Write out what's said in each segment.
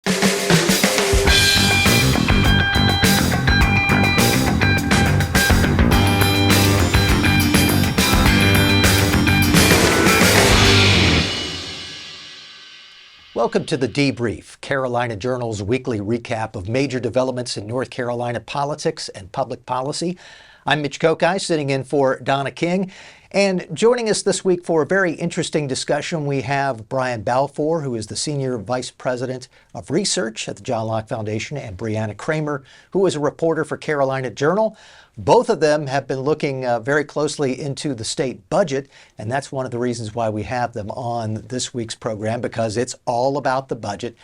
Welcome to the Debrief, Carolina Journal's weekly recap of major developments in North Carolina politics and public policy. I'm Mitch Kokai, sitting in for Donna King. And joining us this week for a very interesting discussion, we have Brian Balfour, who is the Senior Vice President of Research at the John Locke Foundation, and Brianna Kramer, who is a reporter for Carolina Journal. Both of them have been looking very closely into the state budget, and that's one of the reasons why we have them on this week's program, because it's all about the budget.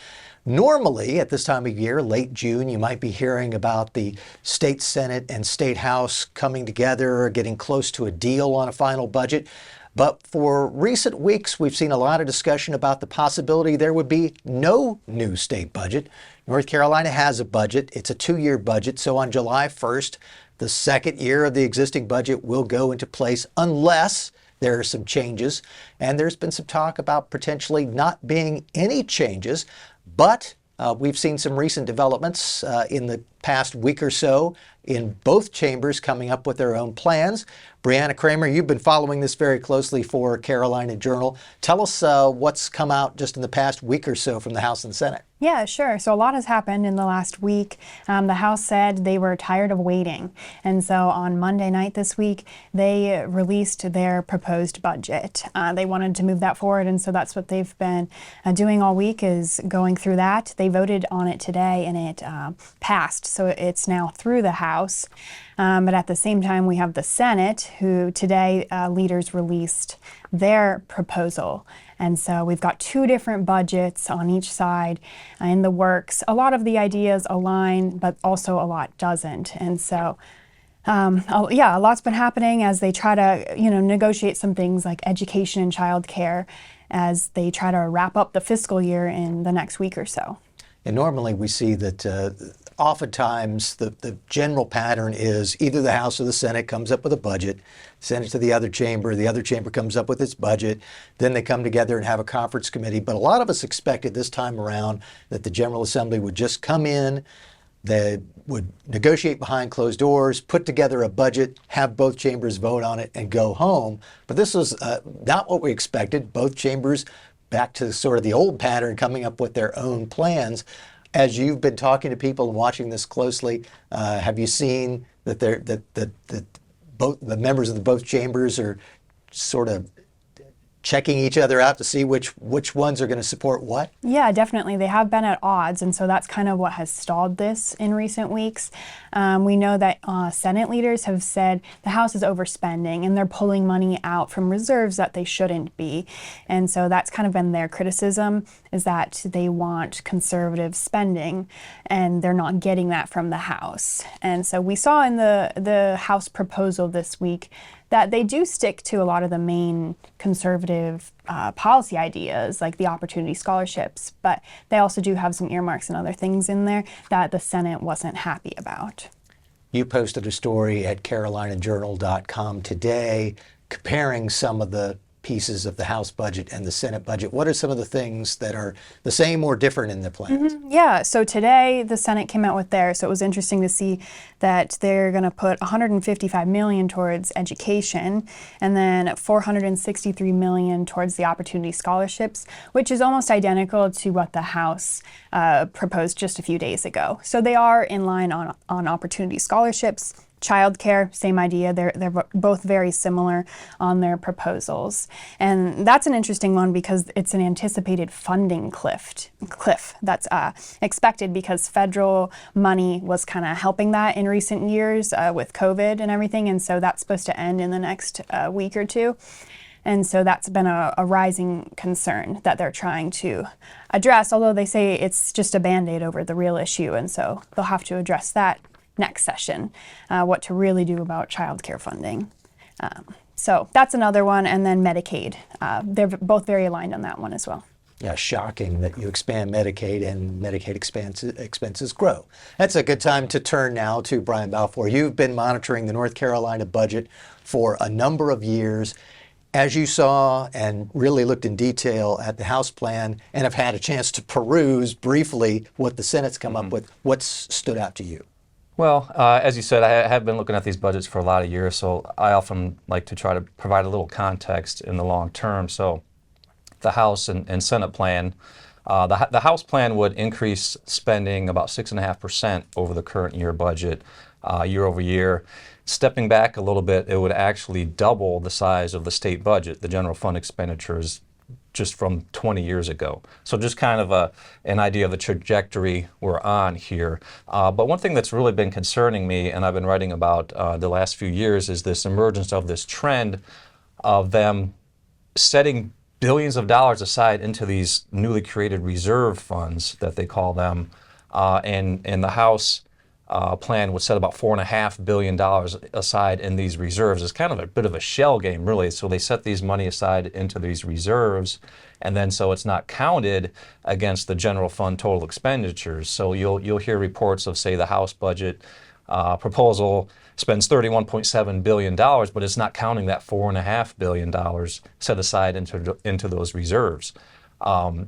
Normally, at this time of year, late June, you might be hearing about the state Senate and state House coming together or getting close to a deal on a final budget. But for recent weeks, we've seen a lot of discussion about the possibility there would be no new state budget. North Carolina has a budget. It's a 2-year budget. So on July 1st, the second year of the existing budget will go into place unless there are some changes. And there's been some talk about potentially not being any changes. But we've seen some recent developments in the past week or so in both chambers coming up with their own plans. Brianna Kramer, you've been following this very closely for Carolina Journal. Tell us what's come out just in the past week or so from the House and Senate. Yeah, sure. So a lot has happened in the last week. The House said they were tired of waiting. And so on Monday night this week, they released their proposed budget. They wanted to move that forward. And so that's what they've been doing all week, is going through that. They voted on it today and it passed. So it's now through the House. But at the same time, we have the Senate, who today leaders released their proposal. And so we've got 2 different budgets on each side in the works. A lot of the ideas align, but also a lot doesn't. And so, a lot's been happening as they try to, negotiate some things like education and childcare as they try to wrap up the fiscal year in the next week or so. And normally we see that oftentimes the general pattern is either the House or the Senate comes up with a budget, send it to the other chamber comes up with its budget, then they come together and have a conference committee. But a lot of us expected this time around that the General Assembly would just come in, they would negotiate behind closed doors, put together a budget, have both chambers vote on it, and go home. But this was not what we expected. Both chambers, back to sort of the old pattern, coming up with their own plans. As you've been talking to people and watching this closely, have you seen that both the members of the both chambers are sort of checking each other out to see which ones are going to support what? Yeah, definitely. They have been at odds, and so that's kind of what has stalled this in recent weeks. We know that Senate leaders have said the House is overspending and they're pulling money out from reserves that they shouldn't be. And so that's kind of been their criticism, is that they want conservative spending and they're not getting that from the House. And so we saw in the House proposal this week that they do stick to a lot of the main conservative policy ideas, like the opportunity scholarships, but they also do have some earmarks and other things in there that the Senate wasn't happy about. You posted a story at carolinajournal.com today comparing some of the pieces of the House budget and the Senate budget. What are some of the things that are the same or different in the plans? Yeah, so today the Senate came out with theirs, so it was interesting to see that they're going to put $155 million towards education and then $463 million towards the opportunity scholarships, which is almost identical to what the House proposed just a few days ago. So they are in line on opportunity scholarships. Childcare, same idea. They're both very similar on their proposals. And that's an interesting one because it's an anticipated funding cliff that's expected because federal money was kind of helping that in recent years with COVID and everything. And so that's supposed to end in the next week or two. And so that's been a rising concern that they're trying to address, although they say it's just a Band-Aid over the real issue. And so they'll have to address that next session, what to really do about childcare funding. So that's another one. And then Medicaid. They're both very aligned on that one as well. Yeah, shocking that you expand Medicaid and Medicaid expenses grow. That's a good time to turn now to Brian Balfour. You've been monitoring the North Carolina budget for a number of years. As you saw and really looked in detail at the House plan and have had a chance to peruse briefly what the Senate's come up with, what's stood out to you? Well, as you said, I have been looking at these budgets for a lot of years, so I often like to try to provide a little context in the long term. So the House and Senate plan, the House plan would increase spending about 6.5% over the current year budget, year over year. Stepping back a little bit, it would actually double the size of the state budget, the general fund expenditures, just from 20 years ago. So just kind of an idea of the trajectory we're on here. But one thing that's really been concerning me, and I've been writing about the last few years, is this emergence of this trend of them setting billions of dollars aside into these newly created reserve funds that they call them. And the House plan would set about $4.5 billion aside in these reserves. It's kind of a bit of a shell game, really. So they set these money aside into these reserves, and then so it's not counted against the general fund total expenditures. So you'll hear reports of, say, the House budget proposal spends $31.7 billion, but it's not counting that $4.5 billion set aside into those reserves.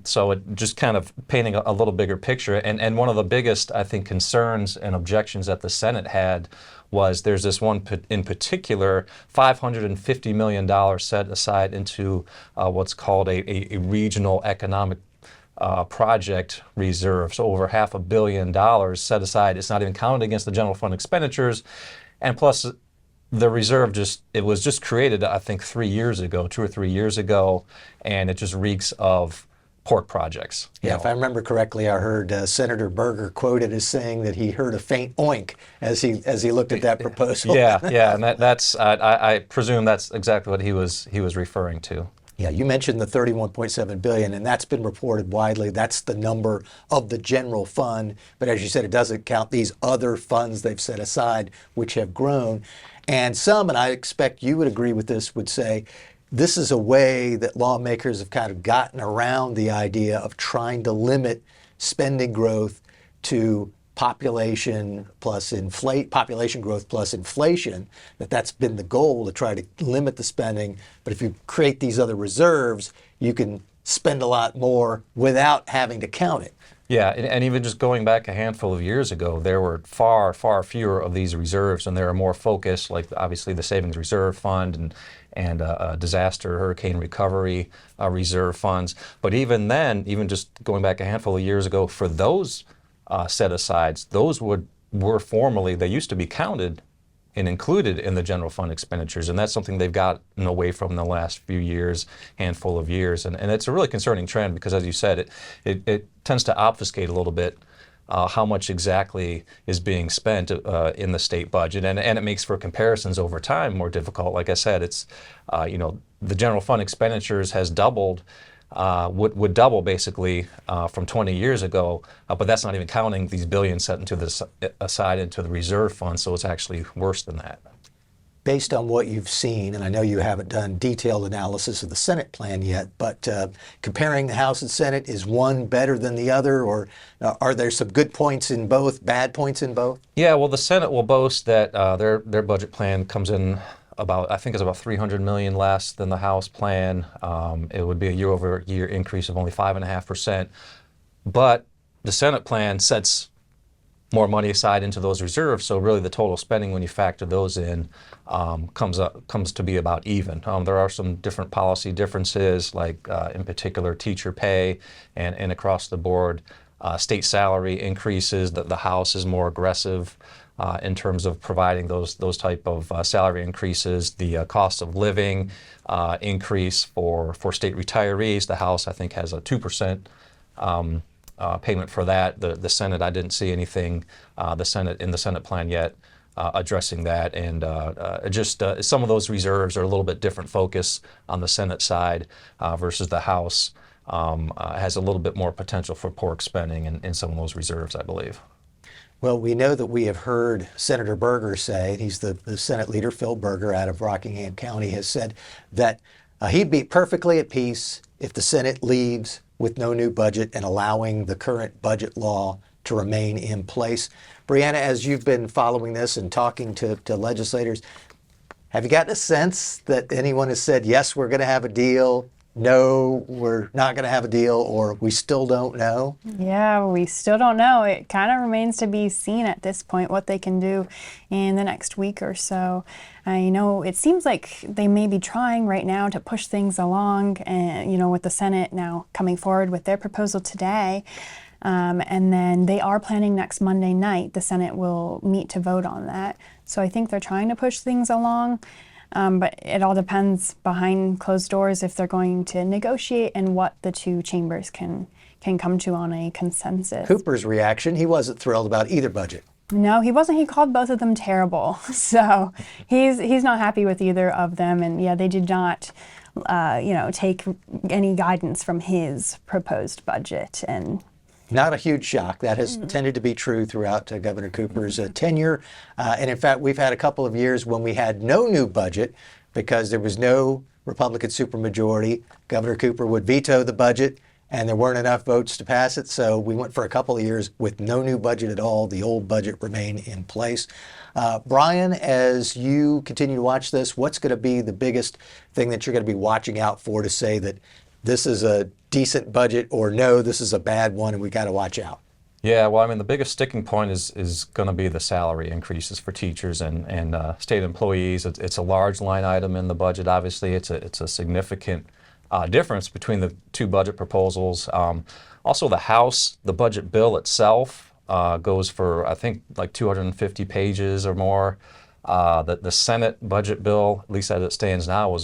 So it just kind of painting a little bigger picture. And one of the biggest, I think, concerns and objections that the Senate had was there's this one in particular, $550 million set aside into what's called a regional economic project reserve. So over $500 million set aside. It's not even counted against the general fund expenditures. And plus, the reserve it was just created, I think, 2 or 3 years ago, and it just reeks of pork projects. Yeah, if I remember correctly, I heard Senator Berger quoted as saying that he heard a faint oink as he looked at that proposal. Yeah, and that's I presume that's exactly what he was referring to. Yeah, you mentioned the $31.7 billion, and that's been reported widely. That's the number of the general fund. But as you said, it doesn't count these other funds they've set aside, which have grown. And some, and I expect you would agree with this, would say this is a way that lawmakers have kind of gotten around the idea of trying to limit spending growth to population growth plus inflation, that's been the goal, to try to limit the spending. But if you create these other reserves, you can spend a lot more without having to count it. Yeah, and even just going back a handful of years ago, there were far, far fewer of these reserves, and they were more focused, like obviously the Savings Reserve Fund and disaster, hurricane recovery reserve funds. But even then, even just going back a handful of years ago, for those set-asides, those were formerly, they used to be counted and included in the general fund expenditures, and that's something they've gotten away from in the last few years, handful of years, and it's a really concerning trend because, as you said, it tends to obfuscate a little bit how much exactly is being spent in the state budget, and it makes for comparisons over time more difficult. Like I said, it's the general fund expenditures has doubled. Would double basically from 20 years ago, but that's not even counting these billions set aside into the reserve fund, so it's actually worse than that. Based on what you've seen, and I know you haven't done detailed analysis of the Senate plan yet, but comparing the House and Senate, is one better than the other, or are there some good points in both, bad points in both? Yeah, well, the Senate will boast that their budget plan comes in I think it's about $300 million less than the House plan. It would be a year-over-year increase of only 5.5%. But the Senate plan sets more money aside into those reserves, so really the total spending, when you factor those in, comes to be about even. There are some different policy differences, like in particular teacher pay and across the board state salary increases. The House is more aggressive in terms of providing those type of salary increases. The cost of living increase for state retirees. The House, I think, has a 2% payment for that. The Senate, I didn't see anything in the Senate plan yet addressing that, and some of those reserves are a little bit different focus on the Senate side versus the House. Has a little bit more potential for pork spending in some of those reserves, I believe. Well, we know that we have heard Senator Berger say, he's the Senate leader, Phil Berger out of Rockingham County, has said that he'd be perfectly at peace if the Senate leaves with no new budget and allowing the current budget law to remain in place. Brianna, as you've been following this and talking to legislators, Have you gotten a sense that anyone has said, yes, we're going to have a deal, no, we're not going to have a deal, or we still don't know? Yeah, we still don't know. It kind of remains to be seen at this point what they can do in the next week or so. It seems like they may be trying right now to push things along, and with the Senate now coming forward with their proposal today. And then they are planning next Monday night, the Senate will meet to vote on that. So I think they're trying to push things along. But it all depends behind closed doors if they're going to negotiate and what the two chambers can come to on a consensus. Cooper's reaction, he wasn't thrilled about either budget. No, he wasn't. He called both of them terrible. So he's not happy with either of them. And yeah, they did not, take any guidance from his proposed budget. And not a huge shock. That has tended to be true throughout Governor Cooper's tenure. And in fact, we've had a couple of years when we had no new budget because there was no Republican supermajority. Governor Cooper would veto the budget and there weren't enough votes to pass it. So we went for a couple of years with no new budget at all. The old budget remained in place. Brian, as you continue to watch this, what's going to be the biggest thing that you're going to be watching out for to say that this is a decent budget, or no, this is a bad one and we got to watch out? Yeah, well, the biggest sticking point is going to be the salary increases for teachers and state employees. It's a large line item in the budget. Obviously, it's a significant difference between the two budget proposals. Also, the House, the budget bill itself goes for, I think, like 250 pages or more. The Senate budget bill, at least as it stands now, was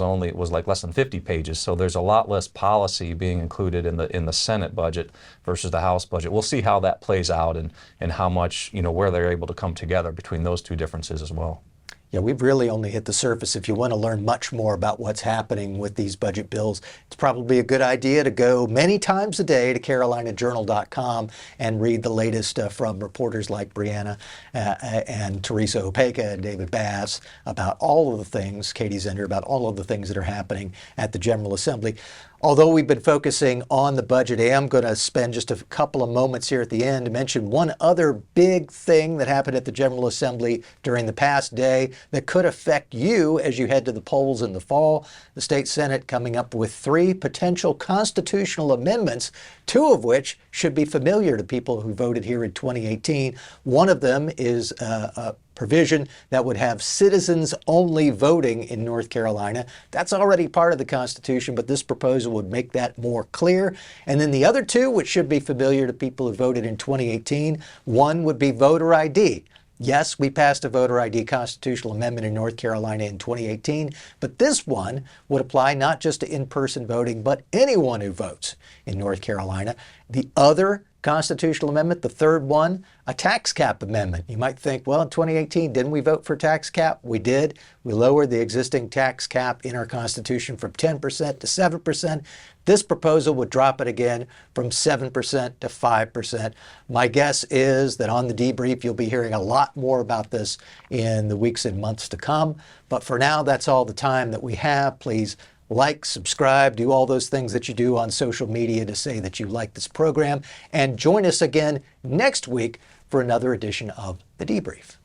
like less than 50 pages. So there's a lot less policy being included in the Senate budget versus the House budget. We'll see how that plays out and how much, where they're able to come together between those two differences as well. Yeah, we've really only hit the surface. If you want to learn much more about what's happening with these budget bills, it's probably a good idea to go many times a day to carolinajournal.com and read the latest from reporters like Brianna and Teresa Opeka and David Bass about all of the things, Katie Zender, about all of the things that are happening at the General Assembly. Although we've been focusing on the budget, I am going to spend just a couple of moments here at the end to mention one other big thing that happened at the General Assembly during the past day that could affect you as you head to the polls in the fall. The state Senate coming up with 3 potential constitutional amendments, 2 of which should be familiar to people who voted here in 2018. One of them is a provision that would have citizens-only voting in North Carolina. That's already part of the Constitution, but this proposal would make that more clear. And then the other 2, which should be familiar to people who voted in 2018, one would be voter ID. Yes, we passed a voter ID constitutional amendment in North Carolina in 2018, but this one would apply not just to in-person voting, but anyone who votes in North Carolina. The other constitutional amendment, the third one, a tax cap amendment. You might think, well, in 2018, didn't we vote for tax cap? We did. We lowered the existing tax cap in our Constitution from 10% to 7%. This proposal would drop it again from 7% to 5%. My guess is that on the debrief, you'll be hearing a lot more about this in the weeks and months to come. But for now, that's all the time that we have. Please like, subscribe, do all those things that you do on social media to say that you like this program. And join us again next week for another edition of The Debrief.